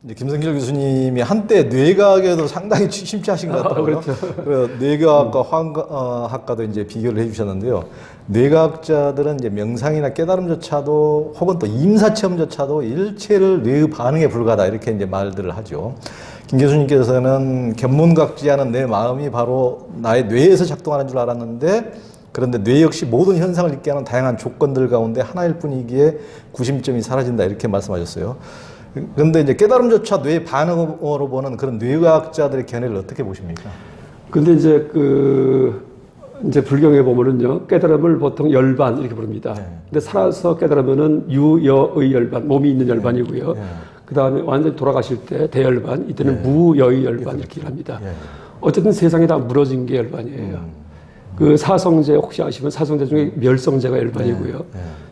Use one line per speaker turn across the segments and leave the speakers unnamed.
이제 김성길 교수님이 한때 뇌과학에도 상당히 심취하신 것 같더라고요. 그렇죠. 뇌과학과 화학과도 이제 비교를 해주셨는데요. 뇌과학자들은 이제 명상이나 깨달음조차도 혹은 또 임사체험조차도 일체를 뇌의 반응에 불과하다 이렇게 이제 말들을 하죠. 김 교수님께서는 견문각지하는 내 마음이 바로 나의 뇌에서 작동하는 줄 알았는데 그런데 뇌 역시 모든 현상을 있게 하는 다양한 조건들 가운데 하나일 뿐이기에 구심점이 사라진다 이렇게 말씀하셨어요. 그런데 이제 깨달음조차 뇌 반응으로 보는 그런 뇌과학자들의 견해를 어떻게 보십니까?
근데 이제 불경에 보면은요, 깨달음을 보통 열반 이렇게 부릅니다.
네.
근데 살아서 깨달으면은 유여의 열반, 몸이 있는 열반이고요.
네.
그 다음에 완전히 돌아가실 때 대열반, 이때는 무여의 열반 이렇게 합니다.
네.
어쨌든 세상이 다 무너진 게 열반이에요. 그 사성제 혹시 아시면 사성제 중에 멸성제가 열반이고요.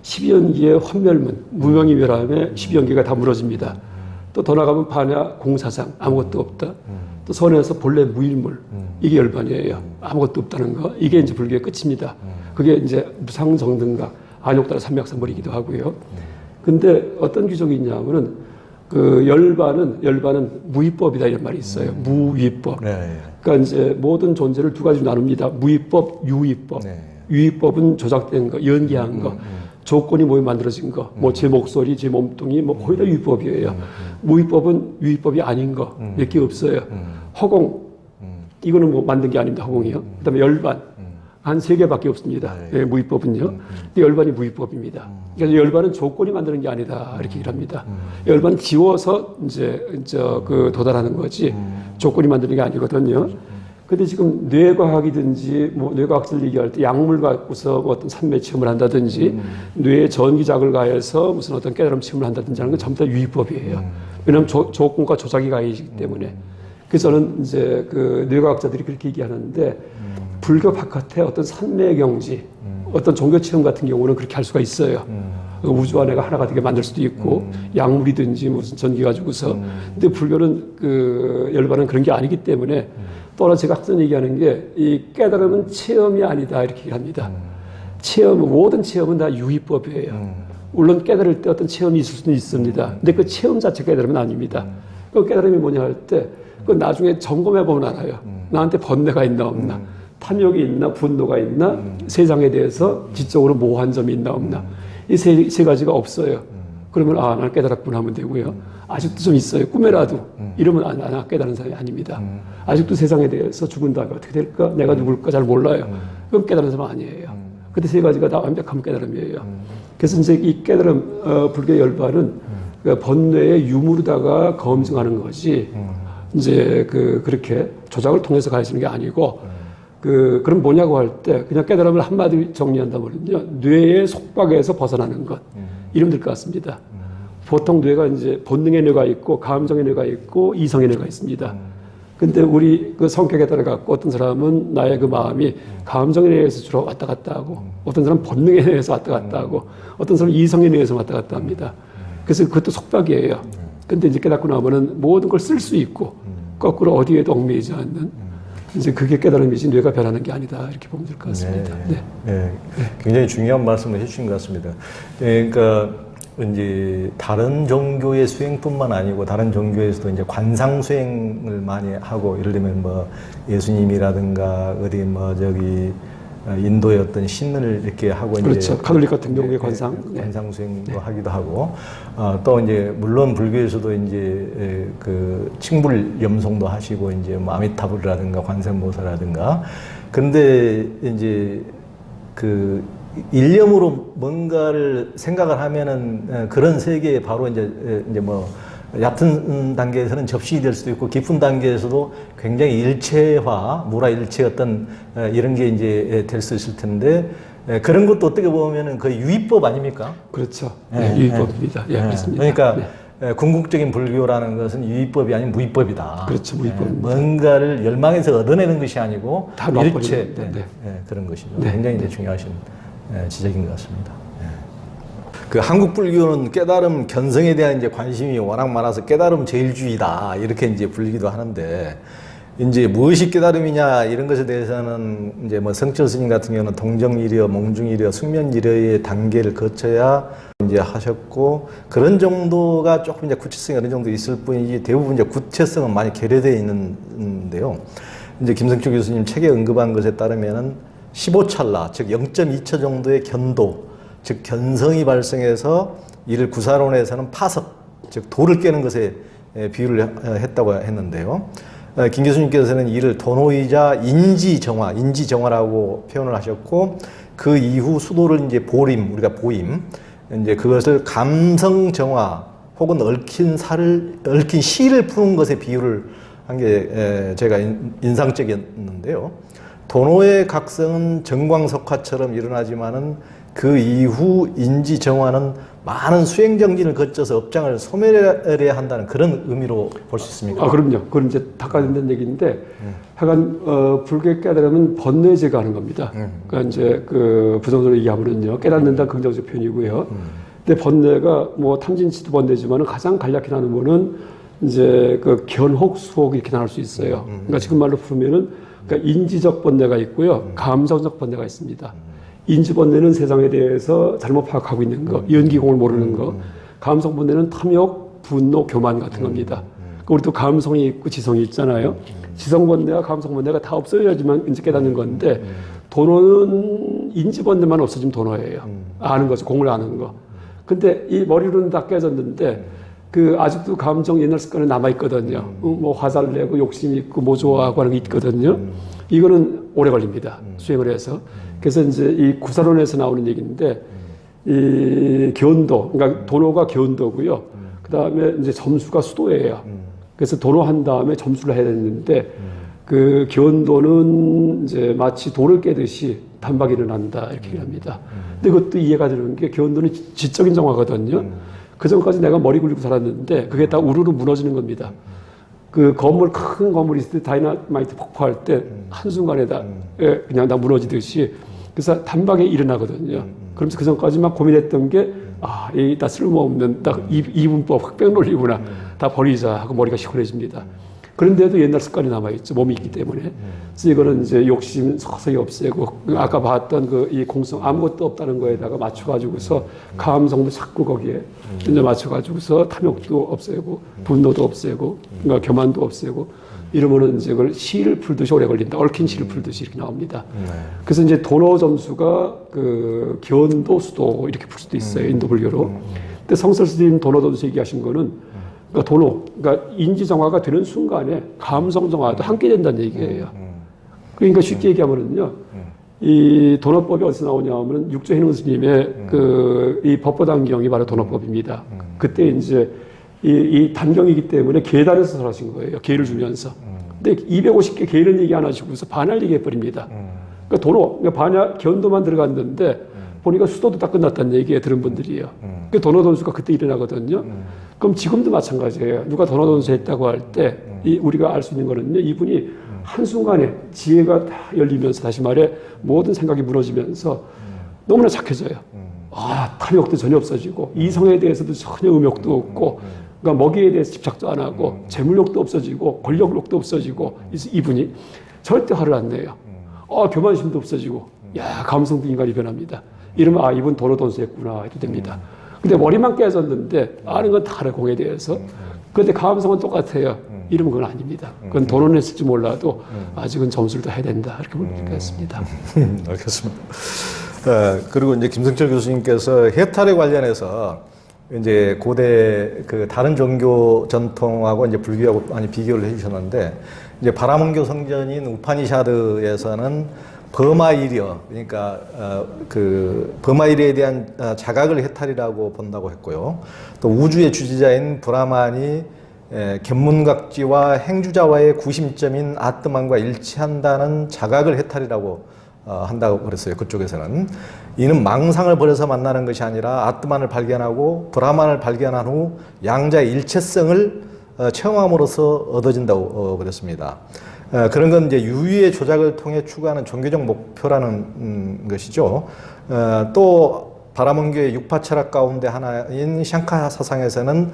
12연기의 환멸문, 무명이 멸함에 12연기가 다 무너집니다. 또 더 나가면 반야 공사상, 아무것도 없다. 또 선에서 본래 무일물, 이게 열반이에요. 아무것도 없다는 거. 이게 이제 불교의 끝입니다. 그게 이제 무상정등각, 안욕따라 삼맥삼벌이기도 하고요. 근데 어떤 귀족이 있냐면은 그 열반은 무위법이다 이런 말이 있어요. 무위법. 그러니까 이제 모든 존재를 두 가지로 나눕니다. 무위법, 유위법. 유위법은 조작된 거, 연기한 거, 조건이 모여 만들어진 거, 뭐 제 목소리, 제 몸뚱이, 뭐 거의 다 유위법이에요. 무위법은 유위법이 아닌 거 몇 개 없어요. 허공, 이거는 뭐 만든 게 아닙니다. 허공이요. 그다음에 열반, 한 3개밖에 없습니다. 예, 무위법은요. 근데 열반이 무위법입니다. 그러니까 열반은 조건이 만드는 게 아니다 이렇게 얘기를 합니다. 열반은 지워서 이제 그 도달하는 거지 조건이 만드는 게 아니거든요. 근데 지금 뇌과학이든지 뭐 뇌과학자들 얘기할 때 약물 갖고서 뭐 어떤 산매 체험을 한다든지 뇌에 전기작을 가해서 무슨 어떤 깨달음 체험을 한다든지 하는 건 전부 다 유의법이에요. 왜냐하면 조건과 조작이 가해지기 때문에. 그래서 저는 이제 그 뇌과학자들이 그렇게 얘기하는데 불교 바깥에 어떤 산매 경지, 어떤 종교 체험 같은 경우는 그렇게 할 수가 있어요. 우주 안에가 하나가 되게 만들 수도 있고 약물이든지 무슨 전기 가지고서. 근데 불교는 그 열반은 그런 게 아니기 때문에 또 하나 제가 항상 얘기하는 게 이 깨달음은 체험이 아니다 이렇게 얘기합니다. 모든 체험은 다 유의법이에요. 물론 깨달을 때 어떤 체험이 있을 수는 있습니다. 근데 그 체험 자체 깨달음은 아닙니다. 그 깨달음이 뭐냐 할 때 그 나중에 점검해 보면 알아요. 나한테 번뇌가 있나 없나, 탐욕이 있나, 분노가 있나, 세상에 대해서 지적으로 모호한 점이 있나 없나. 이 세 가지가 없어요. 그러면 나는 깨달았구나 하면 되고요. 아직도 좀 있어요. 꿈에라도 이러면 나 깨달은 사람이 아닙니다. 아직도 세상에 대해서 죽은 다음에 어떻게 될까, 내가 누굴까 잘 몰라요. 그건 깨달은 사람 아니에요. 근데 3가지가 다 완벽한 깨달음이에요. 그래서 이제 이 깨달음 불교 열반은 그 번뇌의 유무로다가 검증하는 것이 이제 그렇게 조작을 통해서 가르치는 게 아니고 그럼 뭐냐고 할 때 그냥 깨달음을 한마디 정리한다면요, 뇌의 속박에서 벗어나는 것 이러면 될 것 같습니다. 보통 뇌가 이제 본능의 뇌가 있고 감정의 뇌가 있고 이성의 뇌가 있습니다. 근데 우리 그 성격에 따라 갖고 어떤 사람은 나의 그 마음이 감정에 의해서 주로 왔다 갔다 하고 어떤 사람은 본능에 의해서 왔다 갔다 하고 어떤 사람은 이성에 의해서 왔다 갔다 합니다. 그래서 그것도 속박이에요. 근데 이제 깨닫고 나면은 모든 걸 쓸 수 있고 거꾸로 어디에도 얽매이지 않는 이제 그게 깨달음이지 뇌가 변하는 게 아니다 이렇게 보면 될 것 같습니다.
굉장히 중요한 말씀을 해주신 것 같습니다. 그러니까 이제 다른 종교의 수행뿐만 아니고 다른 종교에서도 이제 관상 수행을 많이 하고 예를 들면 뭐 예수님이라든가 어디 뭐 저기 인도의 어떤 신을 이렇게 하고
그렇죠.
이제
카톨릭 같은 경우에 관상
수행도 하기도 하고 또 이제 물론 불교에서도 이제 그 칭불 염송도 하시고 이제 뭐 아미타불이라든가 관세음보살이라든가 근데 이제 그 일념으로 뭔가를 생각을 하면은 그런 세계에 바로 이제 뭐 얕은 단계에서는 접신이 될 수도 있고 깊은 단계에서도 굉장히 일체화, 무라일체 어떤 이런 게 이제 될 수 있을 텐데 그런 것도 어떻게 보면은 거의 유의법 아닙니까?
그렇죠. 유의법입니다. 그렇습니다.
그러니까 궁극적인 불교라는 것은 유의법이 아닌 무의법이다.
그렇죠, 무의법입니다.
뭔가를 열망에서 얻어내는 것이 아니고
다
일체 그런 것이죠. 굉장히 이제 중요하신 지적인 것 같습니다. 그 한국 불교는 깨달음 견성에 대한 이제 관심이 워낙 많아서 깨달음 제일주의다 이렇게 이제 불리기도 하는데 이제 무엇이 깨달음이냐 이런 것에 대해서는 이제 뭐 성철 스님 같은 경우는 동정이려, 몽중이려, 숙면이려의 단계를 거쳐야 이제 하셨고 그런 정도가 조금 이제 구체성이 어느 정도 있을 뿐이지 대부분 이제 구체성은 많이 결여되어 있는데요. 이제 김성철 교수님 책에 언급한 것에 따르면은 15찰나 즉 0.2초 정도의 견도 즉 견성이 발생해서 이를 구사론에서는 파석 즉 돌을 깨는 것에 비유를 했다고 했는데요. 김 교수님께서는 이를 도노이자 인지정화라고 표현을 하셨고 그 이후 수도를 이제 보림 우리가 보임 이제 그것을 감성정화 혹은 얽힌 시를 푸는 것에 비유를 한 게 제가 인상적이었는데요. 도노의 각성은 정광석화처럼 일어나지만은 그 이후 인지정화는 많은 수행정진을 거쳐서 업장을 소멸해야 한다는 그런 의미로 볼 수 있습니까?
아, 그럼요. 그건 이제 닦아낸다는 얘기인데, 하여간, 불교의 깨달음은 번뇌제가 하는 겁니다. 그러니까 이제 그 부정적으로 얘기하면은요, 깨닫는다 긍정적 표현이고요. 근데 번뇌가 뭐 탐진치도 번뇌지만은 가장 간략히 나누면은 이제 그 견혹, 수혹 이렇게 나눌 수 있어요. 그러니까 지금 말로 풀면은 그러니까 인지적 번뇌가 있고요. 감성적 번뇌가 있습니다. 인지번뇌는 세상에 대해서 잘못 파악하고 있는 거, 연기공을 모르는 거. 감성번뇌는 탐욕, 분노, 교만 같은 겁니다. 그러니까 우리도 감성이 있고 지성이 있잖아요. 지성번뇌와 감성번뇌가 다 없어져야지만 이제 깨닫는 건데 도노는 인지번뇌만 없어지면 도노예요. 아는 거죠. 공을 아는 거. 근데 이 머리로는 다 깨졌는데 그 아직도 감정 옛날 습관이 남아있거든요. 뭐 화살 내고 욕심 있고 뭐 좋아하고 하는 게 있거든요. 이거는 오래 걸립니다. 수행을 해서. 그래서 이제 이 구사론에서 나오는 얘기인데, 이 견도, 그러니까 도노가 견도고요. 그 다음에 이제 점수가 수도예요. 그래서 도노한 다음에 점수를 해야 되는데, 그 견도는 이제 마치 돌을 깨듯이 단박이 일어난다, 이렇게 얘기합니다. 근데 그것도 이해가 되는 게 견도는 지적인 정화거든요. 그 전까지 내가 머리 굴리고 살았는데, 그게 다 우르르 무너지는 겁니다. 그 건물, 큰 건물이 있을 때 다이너마이트 폭파할 때 한순간에다 그냥 다 무너지듯이 그래서 단박에 일어나거든요. 그러면서 그 전까지 막 고민했던 게 아, 이게 다 쓸모없는 딱 이분법 흑백 논리구나. 다 버리자 하고 머리가 시원해집니다. 그런데도 옛날 습관이 남아있죠. 몸이 있기 때문에. 그래서 이거는 이제 욕심 서서히 없애고 아까 봤던 그 이 공성 아무것도 없다는 거에다가 맞춰가지고서 감성도 자꾸 거기에 이제 맞춰가지고서 탐욕도 없애고 분노도 없애고 그러니까 교만도 없애고 이러면은 이제 그걸 시를 풀듯이 오래 걸린다. 얽힌 시를 풀듯이 이렇게 나옵니다. 그래서 이제 도노 점수가 그 견도 수도 이렇게 풀 수도 있어요. 인도 불교로. 근데 성설 스님 도노 점수 얘기하신 거는 그러니까 도노, 그러니까 인지 정화가 되는 순간에 감성 정화도 함께 된다는 얘기예요. 그러니까 쉽게 얘기하면은요, 이 도노법이 어디서 나오냐 하면은 육조 해능 스님의 그 이 법보단경이 바로 도노법입니다. 그때 이제 이 단경이기 때문에 계단에서 설하신 거예요. 계를 주면서. 근데 250개 계는 얘기 안 하시고서 반할 얘기해 버립니다. 그러니까 도노, 그러니까 반야 견도만 들어갔는데 보니까 수도도 다 끝났다는 얘기에 들은 분들이에요. 그 도노 돈수가 그때 일어나거든요. 그럼 지금도 마찬가지예요. 누가 도노 돈수 했다고 할 때 우리가 알 수 있는 거는요. 이분이 한순간에 지혜가 다 열리면서 다시 말해 모든 생각이 무너지면서 너무나 착해져요. 아, 탐욕도 전혀 없어지고 이성에 대해서도 전혀 음욕도 없고 그러니까 먹이에 대해서 집착도 안 하고 재물욕도 없어지고 권력욕도 없어지고 이분이 절대 화를 안 내요. 교만심도 없어지고 야, 감성도 인간이 변합니다. 이러면 아, 이분 도노 돈수했구나 해도 됩니다. 근데 머리만 깨졌는데 아는 건 다 알아 공에 대해서. 그런데 감성은 똑같아요. 이러면 그건 아닙니다. 그건 도노는 했을지 몰라도 아직은 점수를 더 해야 된다. 이렇게 보겠습니다.
알겠습니다. 그리고 이제 김성철 교수님께서 해탈에 관련해서 이제 고대 그 다른 종교 전통하고 이제 불교하고 많이 비교를 해주셨는데 이제 바라문교 성전인 우파니샤드에서는 버마이려 그러니까 그 버마이려에 대한 자각을 해탈이라고 본다고 했고요. 또 우주의 주지자인 브라만이 견문각지와 행주자와의 구심점인 아트만과 일치한다는 자각을 해탈이라고 한다고 그랬어요. 그쪽에서는. 이는 망상을 버려서 만나는 것이 아니라 아트만을 발견하고 브라만을 발견한 후 양자의 일체성을 체험함으로써 얻어진다고 그랬습니다. 그런 건 이제 유의의 조작을 통해 추구하는 종교적 목표라는 것이죠. 또 바라문교의 육파 철학 가운데 하나인 샹카 사상에서는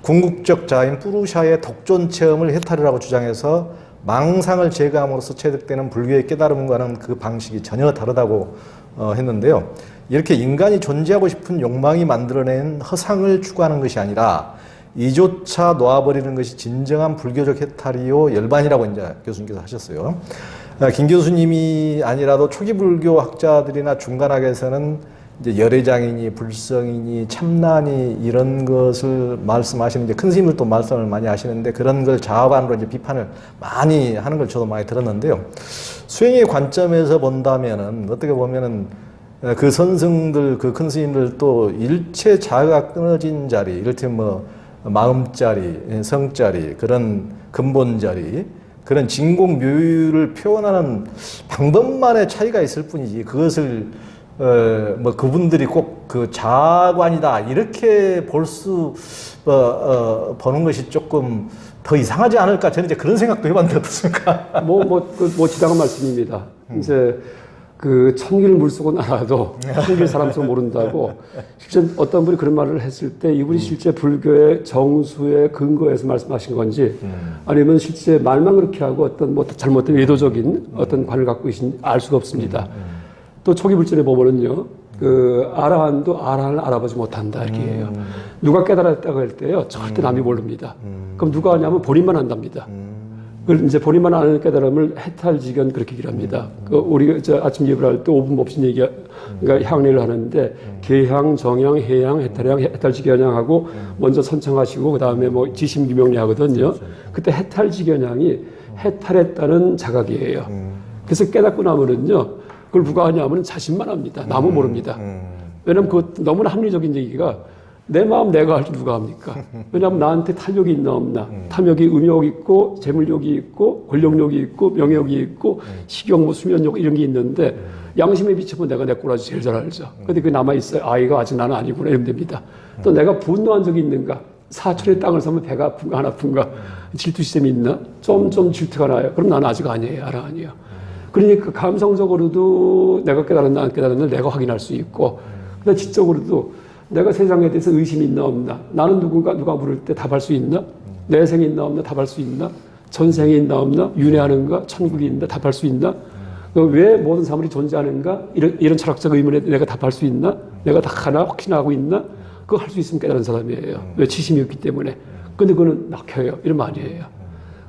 궁극적 자인 푸루샤의 독존 체험을 해탈이라고 주장해서 망상을 제거함으로써 체득되는 불교의 깨달음과는 그 방식이 전혀 다르다고 했는데요. 이렇게 인간이 존재하고 싶은 욕망이 만들어낸 허상을 추구하는 것이 아니라 이조차 놓아버리는 것이 진정한 불교적 해탈이요 열반이라고 이제 교수님께서 하셨어요. 김 교수님이 아니라도 초기 불교 학자들이나 중간학에서는 이제 열애장이니 불성이니 참나니 이런 것을 말씀하시는 이제 큰 스님들도 말씀을 많이 하시는데 그런 걸 자화반으로 이제 비판을 많이 하는 걸 저도 많이 들었는데요. 수행의 관점에서 본다면은 어떻게 보면은 그 선승들, 그 큰 스님들 또 일체 자아가 끊어진 자리, 이를테면 뭐 마음자리, 성자리, 그런 근본자리, 그런 진공묘유를 표현하는 방법만의 차이가 있을 뿐이지 그것을 뭐 그분들이 꼭 그 자관이다 이렇게 보는 것이 조금 더 이상하지 않을까 저는 이제 그런 생각도 해봤는데 어떻습니까?
뭐 지당한 말씀입니다. 이제 그 천길 물속은 알아도 천길 사람 속 모른다고 실제 어떤 분이 그런 말을 했을 때 이분이 실제 불교의 정수의 근거에서 말씀하신 건지 아니면 실제 말만 그렇게 하고 어떤 뭐 잘못된 의도적인 어떤 관을 갖고 계신지 알 수가 없습니다. 또 초기 불전에 보면은요, 그 아라한도 아라한을 알아보지 못한다 이렇게 해요. 누가 깨달았다고 할 때요, 절대 남이 모릅니다. 그럼 누가 하냐면 본인만 안답니다. 그걸 이제 본인만 아는 깨달음을 해탈지견 그렇게 얘기를 합니다. 그 우리 저 아침 예배를 할 때 5분 법신 얘기, 그러니까 향례를 하는데 계향, 정향, 해향, 해탈향, 해탈지견향하고 먼저 선청하시고 그 다음에 뭐 지심규명리 하거든요. 그때 해탈지견향이 해탈했다는 자각이에요. 그래서 깨닫고 나면은요, 그걸 누가 하냐면 자신만 합니다. 남은 모릅니다. 왜냐면 그 너무나 합리적인 얘기가 내 마음 내가 할 줄 누가 합니까? 왜냐하면 나한테 탐욕이 있나 없나. 탐욕이 음욕이 있고 재물욕이 있고 권력욕이 있고 명예욕이 있고 식욕, 뭐 수면욕 이런 게 있는데 양심에 비추면 내가 내 꼬라지 제일 잘 알죠. 근데 그게 남아있어요. 아이가 아직 나는 아니구나 이러면 됩니다. 또 내가 분노한 적이 있는가? 사촌의 땅을 사면 배가 아픈가 안 아픈가? 질투 시스템이 있나? 좀 질투가 나요. 그럼 나는 아직 아니에요. 알아 아니에요. 그러니까 감성적으로도 내가 깨달았나 안 깨달았나 내가 확인할 수 있고 그다음 지적으로도 내가 세상에 대해서 의심이 있나 없나 나는 누가 물을 때 답할 수 있나 내 생이 있나 없나 답할 수 있나 전생이 있나 없나 윤회하는가 천국이 있나 답할 수 있나 왜 모든 사물이 존재하는가 이런 철학적 의문에 내가 답할 수 있나 내가 다 하나 확신하고 있나 그거 할 수 있으면 깨달은 사람이에요. 왜 지심이 없기 때문에. 근데 그거는 막혀요. 이런 말이에요.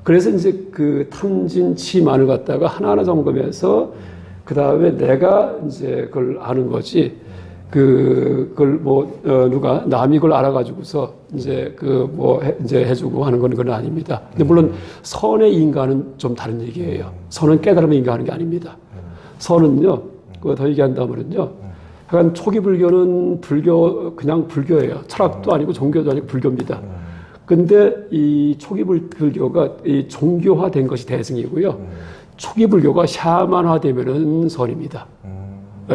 그래서 이제 그 탐진치만을 갖다가 하나하나 점검해서 그 다음에 내가 이제 그걸 아는 거지 그걸 뭐 누가 남이 그걸 알아가지고서 이제 이제 해주고 하는 건 그건 아닙니다. 근데 물론 선의 인간은 좀 다른 얘기예요. 선은 깨달음의 인간하는 게 아닙니다. 선은요 그거 더 얘기한다면은요. 약간 초기 불교는 그냥 불교예요. 철학도 아니고 종교도 아니고 불교입니다. 근데 이 초기 불교가 이 종교화된 것이 대승이고요. 초기 불교가 샤만화되면은 선입니다.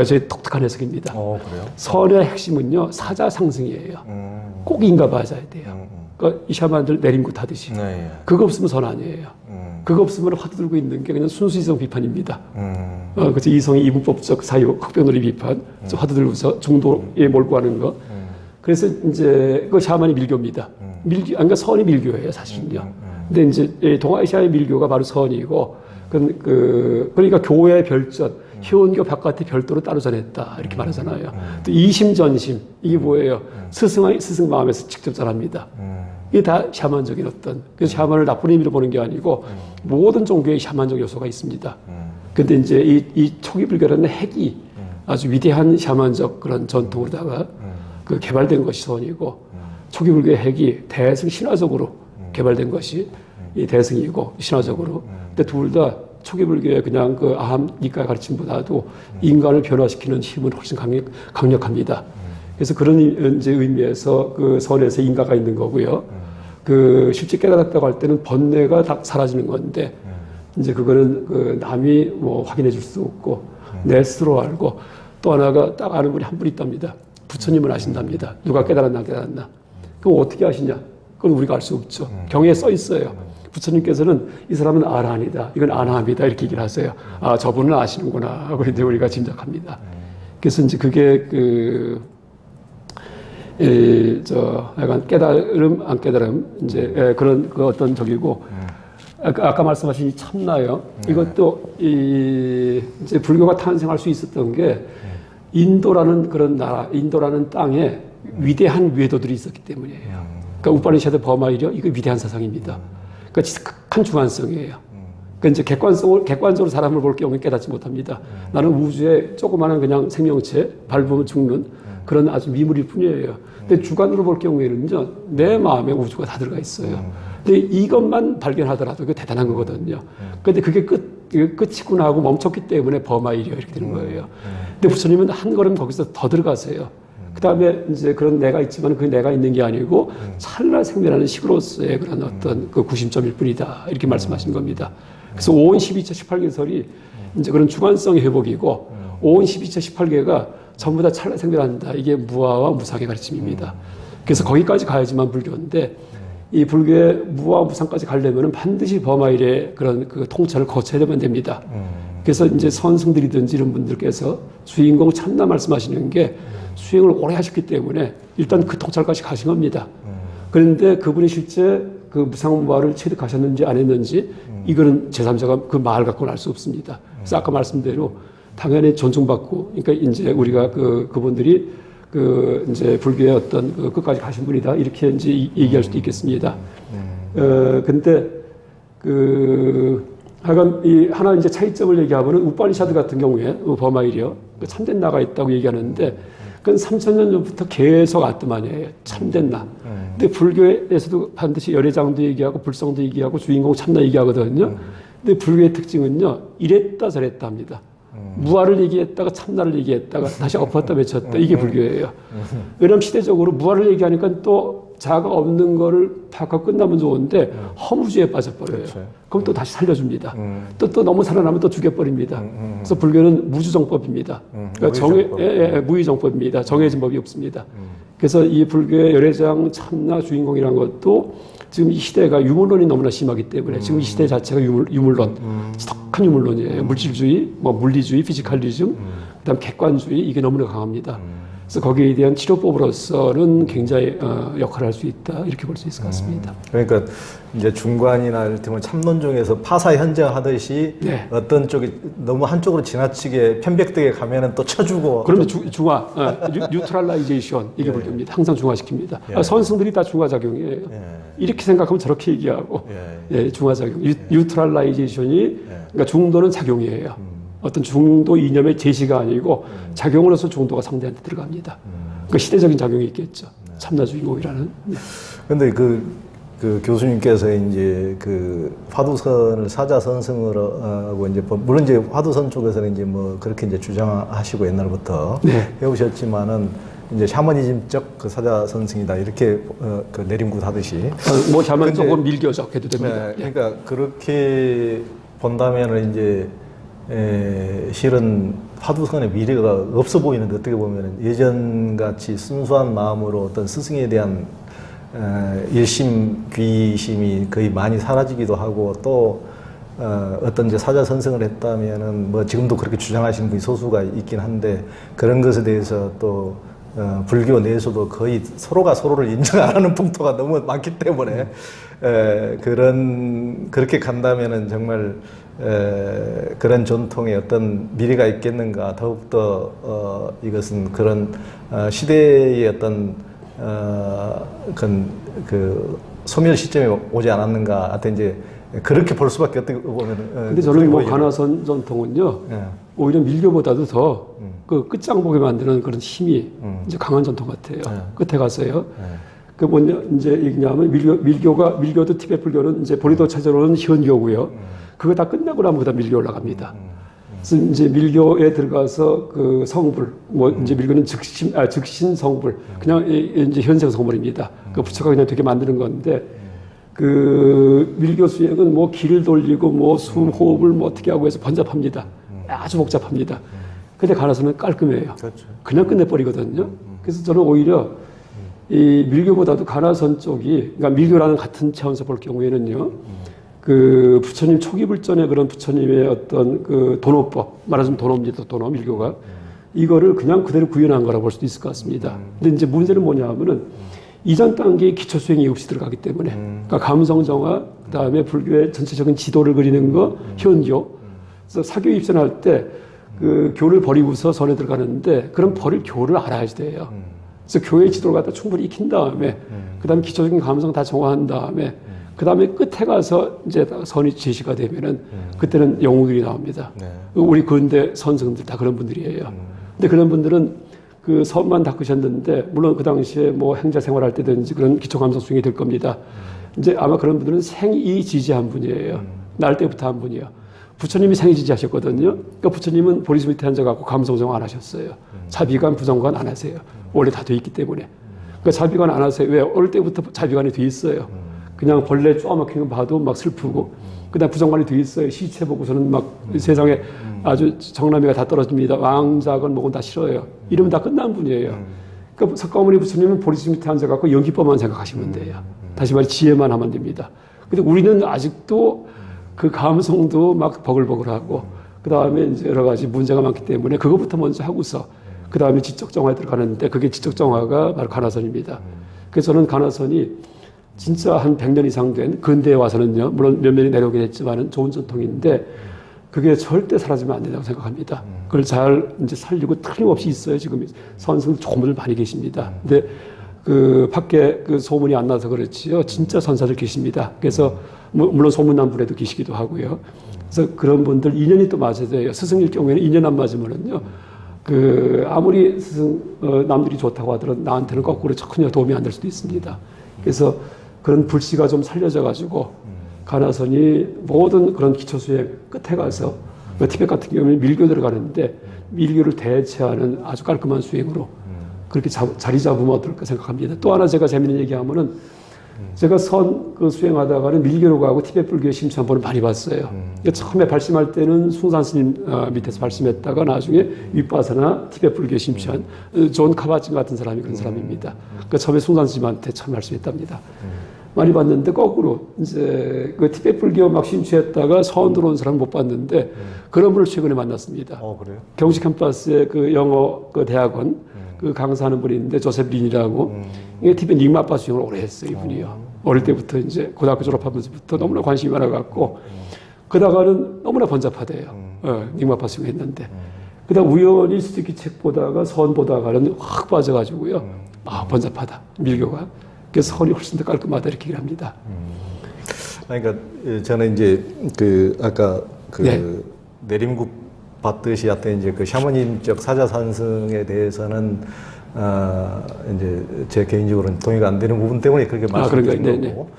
저희 독특한 해석입니다.
그래요?
선의 핵심은요 사자상승이에요. 꼭 인가 맞아야 돼요. 그러니까 이 샤만들 내림굿 하듯이.
네.
그거 없으면 선 아니에요. 그거 없으면 화두 들고 있는 게 그냥 순수 이성 비판입니다. 그래서 이성의 이분법적 사유, 흑백놀이 비판, 화두 들고서 중도에 몰고 가는 거. 그래서 이제 그 샤만이 밀교입니다. 그러니까 선이 밀교예요, 사실은요. 근데 이제 동아시아의 밀교가 바로 선이고, 그러니까 교회 별전, 희원교 바깥에 별도로 따로 전했다 이렇게 말하잖아요. 또 이심전심 이게 뭐예요? 스승 마음에서 직접 전합니다. 이게 다 샤만적인 어떤 그래서 샤만을 나쁜 의미로 보는 게 아니고 모든 종교에 샤만적 요소가 있습니다. 근데 이제 이 초기 불교라는 핵이 아주 위대한 샤만적 그런 전통으로다가 그 개발된 것이 선이고 초기 불교의 핵이 대승 신화적으로 개발된 것이 이 대승이고 신화적으로. 근데 둘 다 초기 불교의 그냥 그 아함 니까 가르침보다도 인간을 변화시키는 힘은 훨씬 강력합니다. 그래서 그런 이제 의미에서 그 선에서 인가가 있는 거고요. 그 실제 깨달았다고 할 때는 번뇌가 다 사라지는 건데 이제 그거는 그 남이 뭐 확인해 줄 수 없고 내 스스로 알고 또 하나가 딱 아는 분이 한 분 있답니다. 부처님은 아신답니다. 누가 깨달았나 안 깨달았나. 그럼 어떻게 아시냐? 그건 우리가 알 수 없죠. 경에 써 있어요. 부처님께서는 이 사람은 아라한이다. 이건 아나함이다. 이렇게 얘기를 하세요. 아, 저분은 아시는구나. 하고 이제 우리가 짐작합니다. 그래서 이제 그게 약간 깨달음, 안 깨달음, 이제 그런 그 어떤 적이고, 아까 말씀하신 이 참나요. 이것도 이제 불교가 탄생할 수 있었던 게 인도라는 그런 나라, 인도라는 땅에 위대한 외도들이 있었기 때문이에요. 그러니까 우파니샤드 버마이려 이거 위대한 사상입니다. 그러니까 진짜 극한 주관성이에요. 그러니까 이제 객관적으로 사람을 볼 경우에 깨닫지 못합니다. 나는 우주의 조그마한 그냥 생명체, 밟으면 죽는 그런 아주 미물일 뿐이에요. 근데 주관으로 볼 경우에는요, 내 마음에 우주가 다 들어가 있어요. 근데 이것만 발견하더라도 그게 대단한 거거든요. 근데 그게 끝이구나 하고 멈췄기 때문에 버마이려 이렇게 되는 거예요. 근데 부처님은 한 걸음 거기서 더 들어가세요. 그 다음에 이제 그런 내가 있지만 그 내가 있는 게 아니고 찰나 생멸하는 식으로서의 그런 어떤 그 구심점일 뿐이다. 이렇게 말씀하신 겁니다. 그래서 5원 12차 18개설이 이제 그런 주관성의 회복이고 5원 12차 18개가 전부 다 찰나 생멸한다. 이게 무아와 무상의 가르침입니다. 그래서 거기까지 가야지만 불교인데 이 불교의 무아와 무상까지 가려면 반드시 버마일의 그런 그 통찰을 거쳐야만 됩니다. 그래서 이제 선승들이든지 이런 분들께서 주인공 참나 말씀하시는 게 수행을 오래 하셨기 때문에 일단 그 통찰까지 가신 겁니다. 그런데 그분이 실제 그 무상무아를 체득하셨는지 안 했는지 이거는 제3자가 그 말 갖고는 알 수 없습니다. 그래서 아까 말씀대로 당연히 존중받고, 그러니까 이제 우리가 그분들이 그 이제 불교의 어떤 그 끝까지 가신 분이다 이렇게 이제 얘기할 수도 있겠습니다. 근데 하여간 이 하나 이제 차이점을 얘기하면은 우파니샤드 같은 경우에 버마일이요 참된 나가 있다고 얘기하는데 그건 3000년 전부터 계속 아트만이에요. 참된 나. 근데 불교에서도 반드시 열애장도 얘기하고 불성도 얘기하고 주인공 참나 얘기하거든요. 근데 불교의 특징은요, 이랬다 저랬다 합니다. 무아를 얘기했다가 참나를 얘기했다가 다시 엎었다 외쳤다. 이게 불교예요. 왜냐하면 시대적으로 무아를 얘기하니까 또 자아가 없는 거를 파악하고 끝나면 좋은데 허무주의에 빠져버려요. 그렇죠. 그럼 또 다시 살려줍니다. 또 너무 살아나면 또 죽여버립니다. 그래서 불교는 무주정법입니다. 그러니까 무의정법입니다. 정해진 법이 없습니다. 그래서 이 불교의 열애장 참나 주인공이라는 것도 지금 이 시대가 유물론이 너무나 심하기 때문에 지금 이 시대 자체가 유물론, 지독한 유물론이에요. 물질주의, 뭐 물리주의, 피지컬리즘, 그다음 객관주의 이게 너무나 강합니다. 그래서 거기에 대한 치료법으로서는 굉장히 역할을 할 수 있다 이렇게 볼 수 있을 것 같습니다.
그러니까 이제 중관이나 이를테면 참론중에서 파사 현정하듯이 네. 어떤 쪽이 너무 한쪽으로 지나치게 편백되게 가면은 또 쳐주고.
그러면 중화, 뉴트럴라이제이션 이게 불교입니다. 항상 중화시킵니다. 선승들이 다 중화작용이에요. 이렇게 생각하면 저렇게 얘기하고 중화작용. 뉴트럴라이제이션이 그러니까 중도는 작용이에요. 어떤 중도 이념의 제시가 아니고 작용으로서 중도가 상대한테 들어갑니다. 그러니까 시대적인 작용이 있겠죠. 참나 주인공이라는.
그런데 그 교수님께서 이제 그 화두선을 사자선승으로 하고 이제 물론 이제 화두선 쪽에서는 이제 뭐 그렇게 이제 주장하시고 옛날부터 해오셨지만은 이제 샤머니즘적 그 사자선승이다 이렇게 그 내림굿하듯이
뭐 샤머니 조금 밀교적 해도 됩니다.
그러니까 그렇게 본다면은 이제 실은 화두선의 미래가 없어 보이는데 어떻게 보면 예전같이 순수한 마음으로 어떤 스승에 대한 일심, 귀심이 거의 많이 사라지기도 하고 또 어떤 이제 사자선승을 했다면은 뭐 지금도 그렇게 주장하시는 분이 소수가 있긴 한데 그런 것에 대해서 또 불교 내에서도 거의 서로가 서로를 인정 안 하는 풍토가 너무 많기 때문에 그렇게 간다면은 정말 그런 전통에 어떤 미래가 있겠는가. 더욱더 이것은 그런 시대의 어떤 그 소멸 시점에 오지 않았는가. 하여튼 이제 그렇게 볼 수밖에 어떻게 보면은.
근데 저는 뭐 관화선 전통은요, 오히려 밀교보다도 더 그 끝장보게 만드는 그런 힘이 이제 강한 전통 같아요. 끝에 가서요. 그 뭐냐 이제 얘기냐면 밀교도 티베트 불교는 이제 보리도 차저로는 현교고요. 그거 다 끝나고 나면 밀교 올라갑니다. 그래서 이제 밀교에 들어가서 그 성불, 뭐 이제 밀교는 즉신 성불, 그냥 이제 현생 성불입니다. 그 부처가 그냥 되게 만드는 건데 그 밀교 수행은 뭐 길을 돌리고 뭐 숨 호흡을 뭐 어떻게 하고 해서 번잡합니다. 아주 복잡합니다. 근데 가나서는 깔끔해요. 그렇죠. 그냥 끝내버리거든요. 그래서 저는 오히려 이 밀교보다도 가나선 쪽이, 그러니까 밀교라는 같은 차원에서 볼 경우에는요, 그 부처님 초기 불전의 그런 부처님의 어떤 그 도노법, 말하자면 도노입니다. 도노, 밀교가. 이거를 그냥 그대로 구현한 거라고 볼 수도 있을 것 같습니다. 근데 이제 문제는 뭐냐 하면은 이전 단계의 기초 수행이 없이 들어가기 때문에 그러니까 감성 정화, 그다음에 불교의 전체적인 지도를 그리는 거, 현교. 그래서 사교 입선할 때 그 교를 버리고서 선에 들어가는데 그럼 버릴 교를 알아야 돼요. 그래서 교의 지도를 갖다 충분히 익힌 다음에 그다음에 기초적인 감성 다 정화한 다음에 그다음에 끝에 가서 이제 선이 제시가 되면은 그때는 영웅들이 나옵니다.
네.
우리 근대 선생들 다 그런 분들이에요. 근데 그런 분들은 그 선만 닦으셨는데 물론 그 당시에 뭐 행자 생활할 때든지 그런 기초 감성 수행이 될 겁니다. 이제 아마 그런 분들은 생이 지지한 분이에요. 날 때부터 한 분이요. 부처님이 생이지지하셨거든요. 그러니까 부처님은 보리수 밑에 앉아갖고 감성정 안 하셨어요. 자비관, 부정관 안 하세요. 원래 다 돼 있기 때문에. 그러니까 자비관 안 하세요. 왜? 어릴 때부터 자비관이 돼 있어요. 그냥 벌레 쪼아막힌 거 봐도 막 슬프고. 그다음 부정관이 돼 있어요. 시체 보고서는 막 세상에 아주 정남이가 다 떨어집니다. 왕작은 뭐건 다 싫어요. 이러면 다 끝난 분이에요. 그러니까 석가모니 부처님은 보리수 밑에 앉아갖고 연기법만 생각하시면 돼요. 다시 말해 지혜만 하면 됩니다. 근데 우리는 아직도 그 감성도 막 버글버글하고 그 다음에 이제 여러 가지 문제가 많기 때문에 그것부터 먼저 하고서 그 다음에 지적 정화에 들어가는데 그게 지적 정화가 바로 가나선입니다. 그래서 저는 가나선이 진짜 한 100년 이상 된 근대에 와서는요, 물론 몇 년이 내려오긴 했지만은 좋은 전통인데 그게 절대 사라지면 안 된다고 생각합니다. 그걸 잘 이제 살리고 틀림없이 있어요. 지금 선생들 조금들 많이 계십니다. 근데 그 밖에 그 소문이 안 나서 그렇지요. 진짜 선사들 계십니다. 그래서 물론 소문난 분에도 계시기도 하고요. 그래서 그런 분들 인연이 또 맞아야 돼요. 스승일 경우에는 인연 안 맞으면은요. 그 아무리 스승 남들이 좋다고 하더라도 나한테는 거꾸로 전혀 도움이 안 될 수도 있습니다. 그래서 그런 불씨가 좀 살려져 가지고 가나선이 모든 그런 기초 수행 끝에 가서 티벳 같은 경우는 밀교 들어가는데 밀교를 대체하는 아주 깔끔한 수행으로 그렇게 자리 잡으면 어떨까 생각합니다. 또 하나 제가 재밌는 얘기하면은 제가 그 수행하다가는 밀교로 가고 티벳 불교의 심취 한 번을 많이 봤어요. 처음에 발심할 때는 숭산 스님 밑에서 발심했다가 나중에 윗바사나 티벳 불교에 심취한 존 카바진 같은 사람이 그런 사람입니다. 그러니까 처음에 숭산 스님한테 처음 발심했답니다. 많이 봤는데 거꾸로 이제 그 티벳 불교 막 심취했다가 서원 들어온 사람 못 봤는데 그런 분을 최근에 만났습니다.
그래요?
경시 캠퍼스의 그 영어 그 대학원 그 강사하는 분이 있는데 조셉 린이라고 이게 티벳 닉마파 수행을 오래 했어요. 이분이요. 어릴 때부터 이제 고등학교 졸업하면서부터 너무나 관심이 많아갖고 그러다가는 너무나 번잡하대요. 닉마파 수행했는데 그다음 우연히 수직기 책 보다가 선 보다가는 확 빠져가지고요. 번잡하다 밀교가. 그래서 선이 훨씬 더 깔끔하다 이렇게 얘기를 합니다.
그러니까 저는 이제 그 아까 그
네.
내림국 받듯이 하여튼 이제 그 샤머님적 사자산승에 대해서는 이제 제 개인적으로는 동의가 안 되는 부분 때문에 그렇게 말씀드린 거고,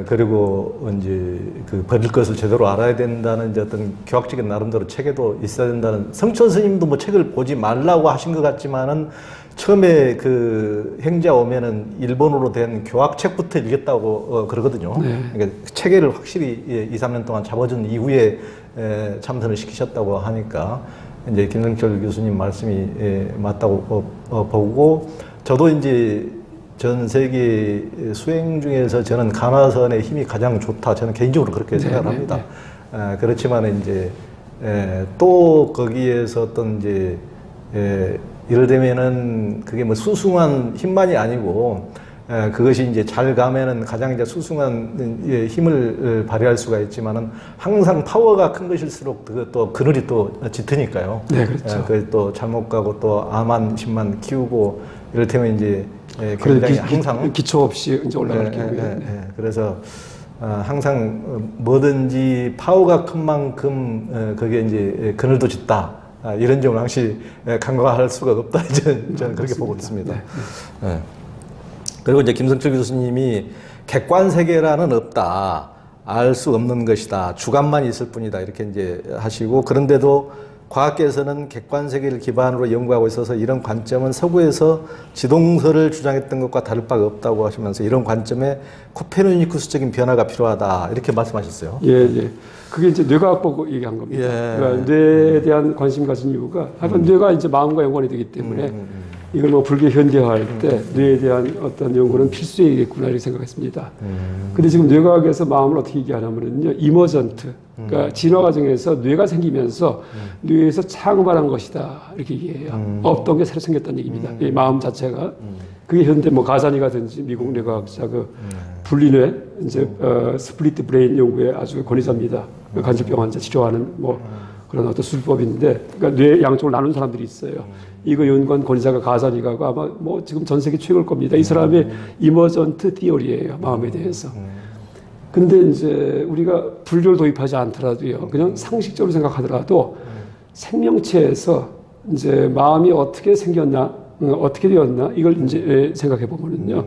그리고 이제 그 버릴 것을 제대로 알아야 된다는 이제 어떤 교학적인 나름대로 체계도 있어야 된다는 성천 스님도 뭐 책을 보지 말라고 하신 것 같지만은 처음에 그 행자 오면은 일본어로 된 교학책부터 읽겠다고 그러거든요. 그러니까 체계를 확실히 2, 3년 동안 잡아준 이후에 참선을 시키셨다고 하니까 이제 김성철 교수님 말씀이 맞다고 보고 저도 이제 전 세계 수행 중에서 저는 가나선의 힘이 가장 좋다. 저는 개인적으로 그렇게 생각을 합니다. 그렇지만 이제 또 거기에서 어떤 이제 예를 들면은 그게 뭐 수승한 힘만이 아니고 그것이 이제 잘 가면은 가장 이제 수승한 힘을 발휘할 수가 있지만은 항상 파워가 큰 것일수록 또 그늘이 또 짙으니까요.
네, 그렇죠.
또 잘못 가고 또 암한 힘만 키우고 이를테면 이제 굉장히 항상
기초 없이 이제 올라갈 경우에.
그래서 항상 뭐든지 파워가 큰 만큼 그게 이제 그늘도 짙다. 이런 점을 항시 간과할 수가 없다. 저는 그렇게 보고 있습니다. 네. 그리고 이제 김성철 교수님이 객관 세계라는 없다. 알 수 없는 것이다. 주관만 있을 뿐이다. 이렇게 이제 하시고 그런데도 과학계에서는 객관 세계를 기반으로 연구하고 있어서 이런 관점은 서구에서 지동설을 주장했던 것과 다를 바가 없다고 하시면서 이런 관점에 코페르니쿠스적인 변화가 필요하다. 이렇게 말씀하셨어요.
예. 그게 이제 뇌과학 보고 얘기한 겁니다. 그러니까 뇌에 대한 관심 가진 이유가 하여간 뇌가 이제 마음과 연관이 되기 때문에 이걸 뭐 불교 현대화할 때 뇌에 대한 어떤 연구는 필수이겠구나 이렇게 생각했습니다. 근데 지금 뇌과학에서 마음을 어떻게 얘기하냐면요. 이머전트. 그러니까 진화 과정에서 뇌가 생기면서 뇌에서 창발한 것이다. 이렇게 얘기해요. 없던 게 새로 생겼다는 얘기입니다. 이 마음 자체가. 그게 현대 뭐 가사니가든지 미국 뇌과학자 그 분리뇌 이제 스플리트 브레인 연구에 아주 권위자입니다. 그 간질병 환자 치료하는 뭐 그런 어떤 수술법인데, 그러니까 뇌 양쪽을 나눈 사람들이 있어요. 이거 연구한 권위자가 가사니가고 아마 뭐 지금 전 세계 최고일 겁니다. 이 사람의 이머전트 티어리예요, 마음에 대해서. 근데 이제 우리가 불교를 도입하지 않더라도요, 그냥 상식적으로 생각하더라도 생명체에서 이제 마음이 어떻게 생겼나, 어떻게 되었나, 이걸 이제 생각해 보면은요,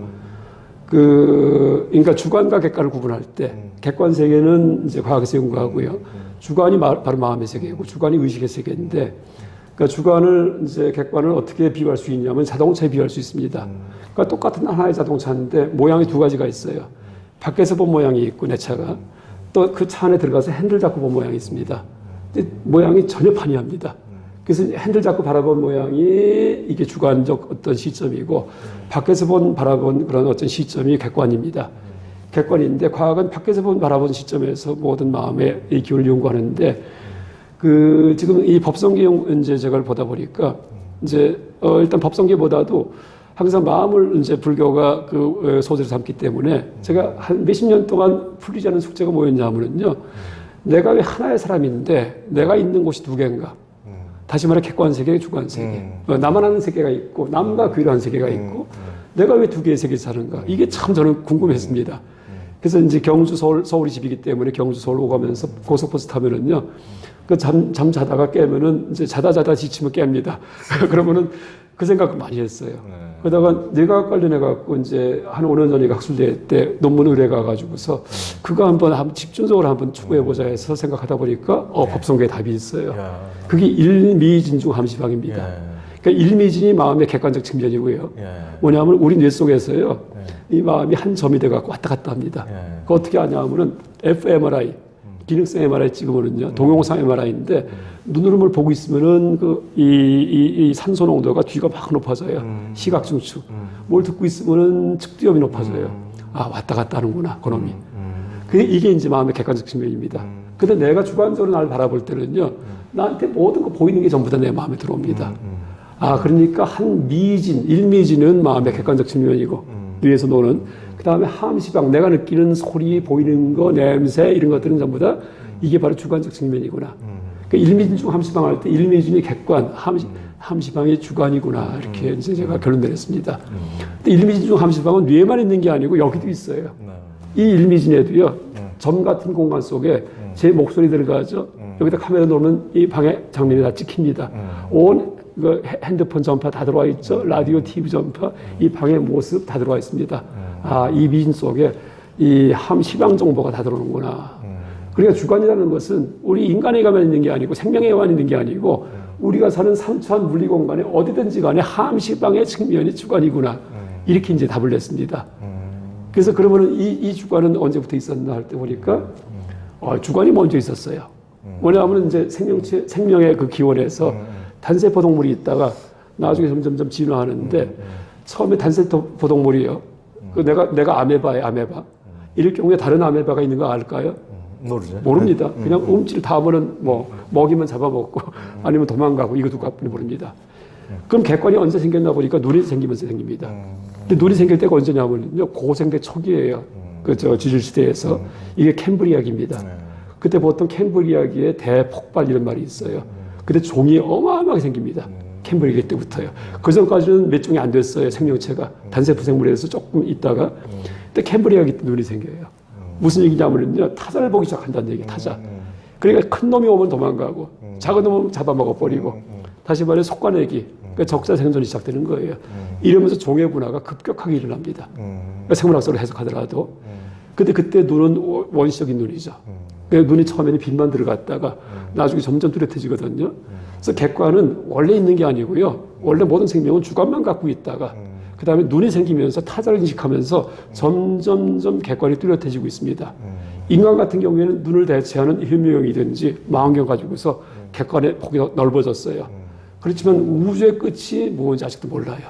그러니까 주관과 객관을 구분할 때, 객관 세계는 이제 과학에서 연구하고요, 주관이 바로 마음의 세계고, 주관이 의식의 세계인데, 그러니까 주관을 이제 객관을 어떻게 비유할 수 있냐면 자동차에 비유할 수 있습니다. 그러니까 똑같은 하나의 자동차인데 모양이 두 가지가 있어요. 밖에서 본 모양이 있고 내 차가 또 그 차 안에 들어가서 핸들 잡고 본 모양이 있습니다. 근데 모양이 전혀 판이합니다. 그래서 핸들 잡고 바라본 모양이 이게 주관적 어떤 시점이고 밖에서 바라본 그런 어떤 시점이 객관입니다. 객관인데 과학은 밖에서 바라본 시점에서 모든 마음의 이 기운을 연구하는데 그 지금 이 법성계 이제 제가 보다 보니까 이제 일단 법성계보다도 항상 마음을 이제 불교가 그 소재로 삼기 때문에 제가 한 몇십 년 동안 풀리지 않은 숙제가 뭐였냐면요. 내가 왜 하나의 사람인데 내가 있는 곳이 두 개인가? 다시 말해 객관세계, 주관세계. 나만 아는 세계가 있고 남과 괴로한 세계가 있고 내가 왜 두 개의 세계에서 사는가? 이게 참 저는 궁금했습니다. 그래서 이제 경주 서울이 집이기 때문에 경주 서울 오가면서 고속버스 타면은요. 그 잠 자다가 깨면은 이제 자다 지치면 깹니다. 그러면은 그 생각 많이 했어요. 그러다가 뇌과학 관련해갖고 이제 한 5년 전에 학술대회 때 논문 의뢰가가지고서 그거 한번 집중적으로 한번 추구해보자 해서 생각하다 보니까 법성계에 답이 있어요. 그게 일미진중 함시방입니다. 그러니까 일미진이 마음의 객관적 측면이고요. 뭐냐면 우리 뇌 속에서요. 이 마음이 한 점이 돼갖고 왔다 갔다 합니다. 그 어떻게 하냐면은 fMRI, 기능성 MRI 찍으면은요, 동영상 MRI인데, 눈으로 뭘 보고 있으면은 이 산소 농도가 뒤가 막 높아져요. 시각 중추. 뭘 듣고 있으면은 측두엽이 높아져요. 아, 왔다 갔다 하는구나, 그놈이. 이게 이제 마음의 객관적 측면입니다. 근데 내가 주관적으로 나를 바라볼 때는요, 나한테 모든 거 보이는 게 전부 다 내 마음에 들어옵니다. 아, 그러니까 일미진은 마음의 객관적 측면이고, 뇌에서 노는. 그 다음에 함시방, 내가 느끼는 소리, 보이는 거, 냄새, 이런 것들은 전부 다 이게 바로 주관적 측면이구나. 그러니까 일미진중 함시방 할 때 일미진이 객관, 함시방이 주관이구나. 이렇게 이제 제가 결론 내렸습니다. 근데 일미진중 함시방은 뇌에만 있는 게 아니고 여기도 있어요. 이 일미진에도요, 점 같은 공간 속에 제 목소리 들어가죠. 여기다 카메라 놓으면 이 방에 장면이 다 찍힙니다. 온 핸드폰 전파 다 들어와 있죠. 라디오, TV 전파, 이 방의 모습 다 들어와 있습니다. 아, 이 미진 속에 이 함시방 정보가 다 들어오는구나. 그러니까 주관이라는 것은 우리 인간에게만 있는 게 아니고 생명에만 있는 게 아니고 우리가 사는 삼차원 물리 공간에 어디든지 간에 함시방의 측면이 주관이구나. 이렇게 이제 답을 냈습니다. 그래서 그러면은 이 주관은 언제부터 있었나 할 때 보니까 주관이 먼저 있었어요. 뭐냐면 이제 생명의 그 기원에서 단세포 동물이 있다가 나중에 점점 진화하는데 처음에 단세포 동물이요. 내가 아메바예요, 아메바. 이럴 경우에 다른 아메바가 있는 거 알까요?
모르죠.
모릅니다. 그냥 움찔 닿으면은 뭐 먹이면 잡아먹고 아니면 도망가고 이거 두고 모릅니다. 그럼 객관이 언제 생겼나 보니까 눈이 생기면서 생깁니다. 근데 눈이 생길 때가 언제냐면요, 고생대 초기예요. 그저 지질시대에서 이게 캠브리아기입니다. 그때 보통 캠브리아기에 대폭발 이런 말이 있어요. 그때 종이 어마어마하게 생깁니다. 캠브리아 때부터요. 그 전까지는 몇 종이 안 됐어요, 생명체가. 단세포 생물에서 조금 있다가. 근데 캠브리아기 때 눈이 생겨요. 무슨 얘기냐면요, 타자를 보기 시작한다는 얘기예요, 타자. 그러니까 큰 놈이 오면 도망가고, 작은 놈은 잡아먹어버리고, 다시 말해 속관내기, 그러니까 적자 생존이 시작되는 거예요. 이러면서 종의 분화가 급격하게 일어납니다. 그러니까 생물학적으로 해석하더라도. 근데 그때 눈은 원시적인 눈이죠. 눈이 처음에는 빛만 들어갔다가 나중에 점점 뚜렷해지거든요. 그래서 객관은 원래 있는 게 아니고요. 원래 모든 생명은 주관만 갖고 있다가 그 다음에 눈이 생기면서 타자를 인식하면서 점점점 객관이 뚜렷해지고 있습니다. 인간 같은 경우에는 눈을 대체하는 현미경이든지 망원경 가지고서 객관의 폭이 넓어졌어요. 그렇지만 우주의 끝이 뭔지 아직도 몰라요.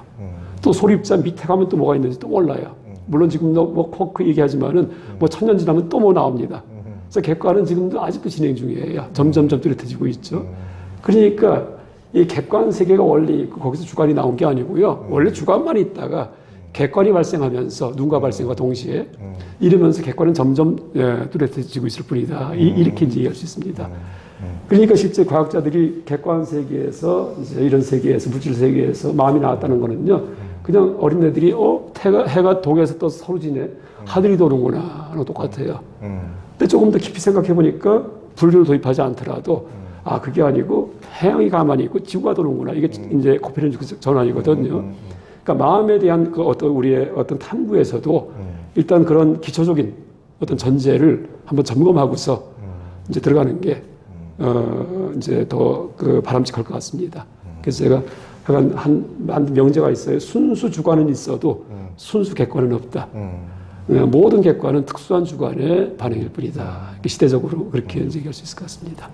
또 소립자 밑에 가면 또 뭐가 있는지 또 몰라요. 물론 지금도 뭐 쿼크 얘기하지만은 뭐 천년 지나면 또 뭐 나옵니다. 그래서 객관은 지금도 아직도 진행 중이에요. 점점점 뚜렷해지고 있죠. 그러니까 이 객관 세계가 원래 있고 거기서 주관이 나온 게 아니고요. 원래 주관만 있다가 객관이 발생하면서 누군가 발생과 동시에 이러면서 객관은 점점 뚜렷해지고 있을 뿐이다. 이렇게 이제 이해할 수 있습니다. 그러니까 실제 과학자들이 객관 세계에서 이제 이런 세계에서 물질 세계에서 마음이 나왔다는 거는요. 그냥 어린애들이 해가 동에서 떠서 서로 지네. 하늘이 도는구나. 하는 똑같아요. 근데 조금 더 깊이 생각해 보니까 불교를 도입하지 않더라도 그게 아니고 태양이 가만히 있고 지구가 도는구나. 이게 이제 코페르니쿠스 전환이거든요. 그러니까 마음에 대한 그 어떤 우리의 어떤 탐구에서도 일단 그런 기초적인 어떤 전제를 한번 점검하고서 이제 들어가는 게 이제 더 그 바람직할 것 같습니다. 그래서 제가 약간 한 명제가 있어요. 순수 주관은 있어도 순수 객관은 없다. 모든 객관은 특수한 주관의 반응일 뿐이다. 시대적으로 그렇게 이제 얘기할 수 있을 것 같습니다.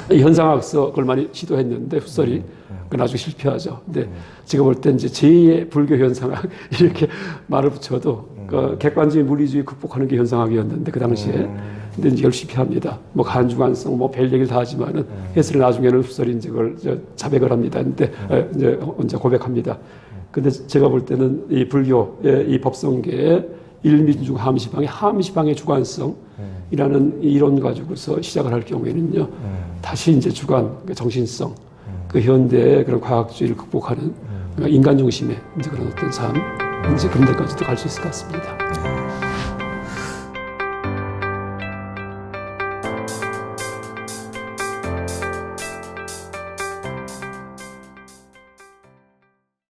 현상학서 그걸 많이 시도했는데 훗설이 나중에 실패하죠. 근데 제가 볼 때 이제 제2의 불교 현상학 이렇게 말을 붙여도 그 객관주의 물리주의 극복하는 게 현상학이었는데 그 당시에 근데 이제 이걸 실패합니다. 뭐 간주관성 뭐 별 얘기를 다 하지만은 해설이 나중에는 훗설이 이제 그걸 자백을 합니다. 근데 이제 혼자 고백합니다. 근데 제가 볼 때는 이 불교의 이 법성계의 일민중 함시방의 함시방의 주관성이라는 이론 가지고서 시작을 할 경우에는요. 다시 이제 주관, 정신성, 그 현대의 그런 과학주의를 극복하는 인간 중심의 이제 그런 어떤 삶, 이제 그런 데까지도 갈 수 있을 것 같습니다.